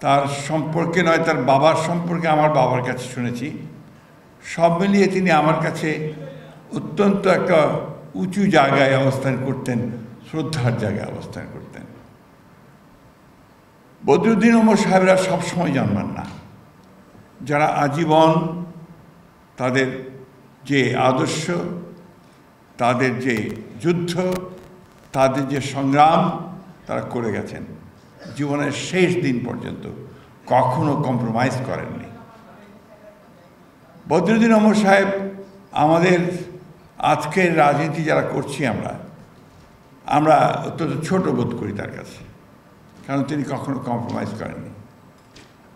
তার সম্পর্কে নয়, তার বাবার সম্পর্কে আমার বাবার কাছে শুনেছি। সব মিলিয়ে তিনি আমার কাছে অত্যন্ত একটা উঁচু জায়গায় অবস্থান করতেন, শ্রদ্ধার জায়গায় অবস্থান করতেন। বদরুদ্দিন ওমর সাহেবরা সবসময় জন্মান না, যারা আজীবন তাদের যে আদর্শ, তাদের যে যুদ্ধ, তাদের যে সংগ্রাম তারা করে গেছেন, জীবনের শেষ দিন পর্যন্ত কখনো কম্প্রোমাইজ করেননি। বদরুদ্দিন ওমর সাহেব আমাদের আজকের রাজনীতি যারা করছি আমরা অত্যন্ত ছোট বোধ করি তার কাছে, কারণ তিনি কখনো কম্প্রোমাইজ করেননি।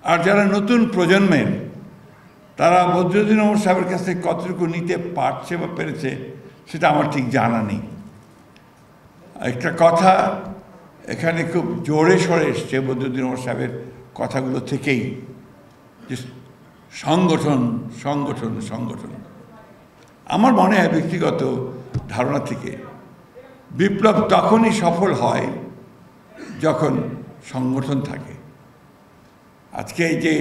আর যারা নতুন প্রজন্মের, তারা বদরুদ্দিন ওমর সাহেবের কাছ থেকে কতটুকু নিতে পারছে বা পেরেছে সেটা আমার ঠিক জানা নেই। একটা কথা এখানে খুব জোরে সরে এসছে বদরুদ্দিন ওমর সাহেবের কথাগুলো থেকেই, যে সংগঠন সংগঠন সংগঠন। আমার মনে হয় ব্যক্তিগত ধারণা থেকে বিপ্লব তখনই সফল হয় যখন সংগঠন থাকে। আজকে এই যে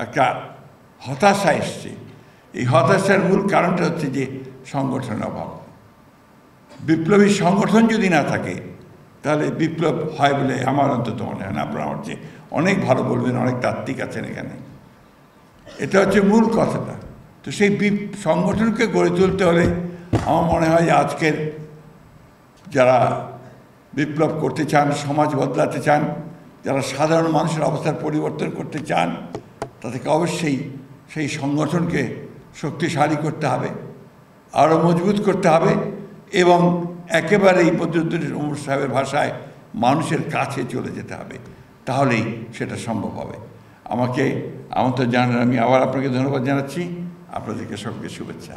একটা হতাশা এসছে, এই হতাশার মূল কারণটা হচ্ছে যে সংগঠনের অভাব। বিপ্লবী সংগঠন যদি না থাকে তাহলে বিপ্লব হয় বলে আমার অন্তত মনে হয় না। আপনারা আমার চেয়ে অনেক ভালো বলবেন, অনেক তাত্ত্বিক আছেন এখানে। এটা হচ্ছে মূল কথাটা। তো সেই সংগঠনকে গড়ে তুলতে হলে আমার মনে হয় যে আজকের যারা বিপ্লব করতে চান, সমাজ বদলাতে চান, যারা সাধারণ মানুষের অবস্থার পরিবর্তন করতে চান, তাদেরকে অবশ্যই সেই সংগঠনকে শক্তিশালী করতে হবে, আরও মজবুত করতে হবে, এবং একেবারেই বদরুদ্দিন ওমর সাহেবের ভাষায় মানুষের কাছে চলে যেতে হবে। তাহলেই সেটা সম্ভব হবে। আমাকে আমন্ত্রণ জানান, আমি আবার আপনাকে ধন্যবাদ জানাচ্ছি। আপনাদেরকে সকলকে শুভেচ্ছা।